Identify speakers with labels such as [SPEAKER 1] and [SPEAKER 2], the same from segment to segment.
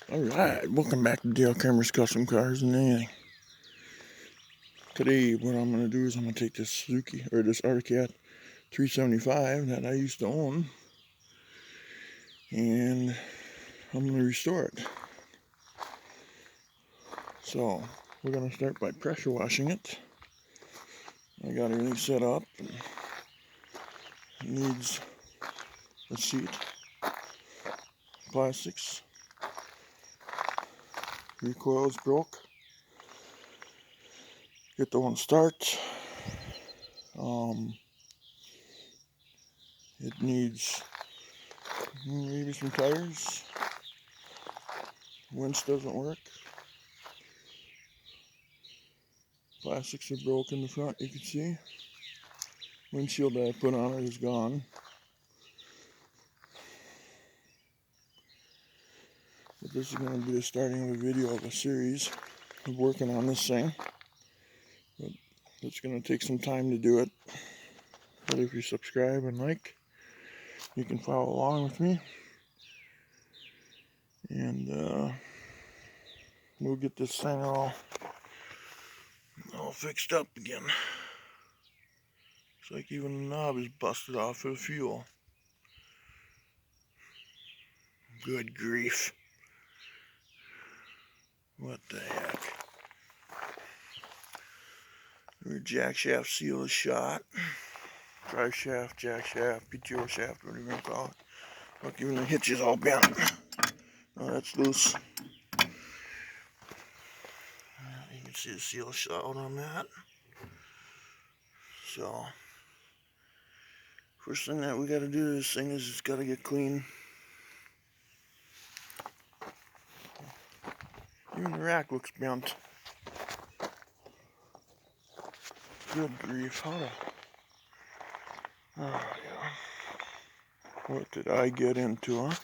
[SPEAKER 1] Alright, welcome back to Dale Kramer's Custom Cars and Anything. Today what I'm going to do is I'm going to take this Suzuki, or this Articat 375 that I used to own, and I'm going to restore it. So, we're going to start by pressure washing it. I got everything set up. And it needs a seat, plastics, recoil is broke. Get the one start. It needs maybe some tires. Winch doesn't work. Plastics are broken in the front, you can see. Windshield that I put on it is gone. But this is going to be the starting of a video of a series of working on this thing. But it's going to take some time to do it. But if you subscribe and like, you can follow along with me. And we'll get this thing all fixed up again. Looks like even the knob is busted off for the fuel. Good grief. What the heck? Rear jack shaft seal is shot. Drive shaft, jack shaft, PTO shaft, whatever you want to call it. Look, even the hitch is all bent. Oh, that's loose. You can see the seal shot on that. So, first thing that we got to do to this thing is it's got to get clean. Even the rack looks bent. Good grief, how the... Oh, yeah. What did I get into, huh?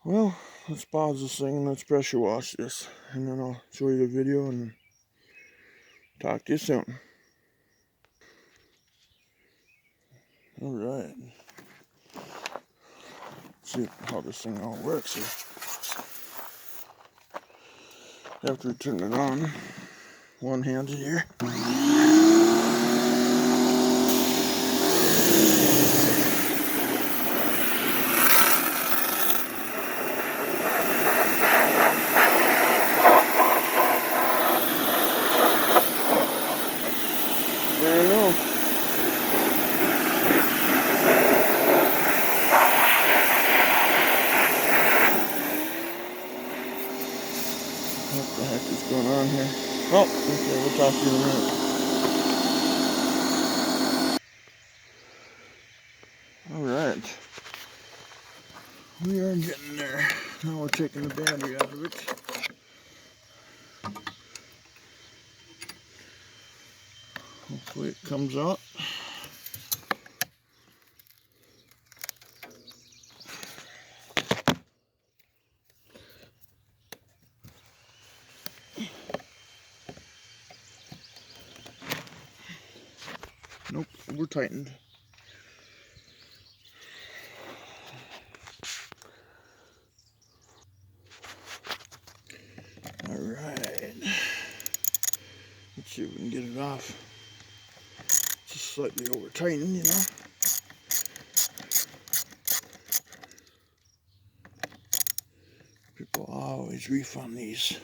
[SPEAKER 1] Well, let's pause this thing and let's pressure wash this. And then I'll show you the video and talk to you soon. Alright. See how this thing all works here. After we turn it on, one-handed here. There you go. What the heck is going on here? Oh, okay, we'll talk to you in a minute. Alright. We are getting there. Now we're taking the battery out of it. Hopefully it comes out. Nope, we're tightened. Alright. Let's see if we can get it off. Just slightly over tightened, you know. People always refund these.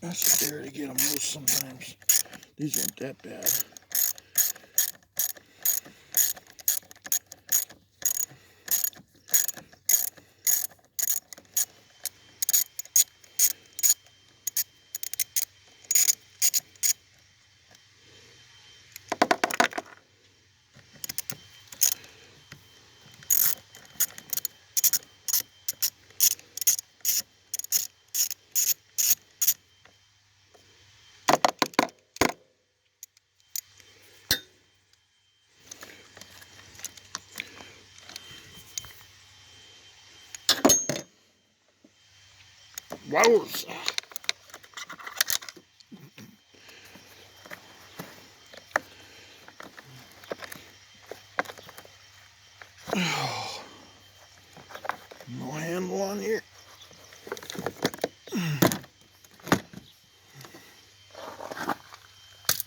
[SPEAKER 1] That's scary to get them loose sometimes. These ain't that bad. Wowza! No handle on here.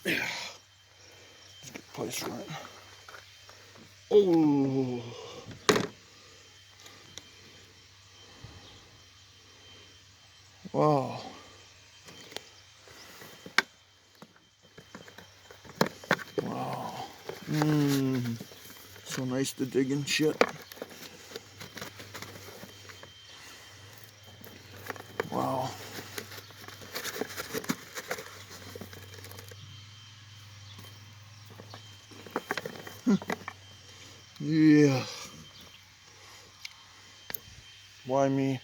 [SPEAKER 1] Yeah. Let's get the place right. Oh. Wow. Wow. So nice to dig in shit. Wow. Yeah. Why me?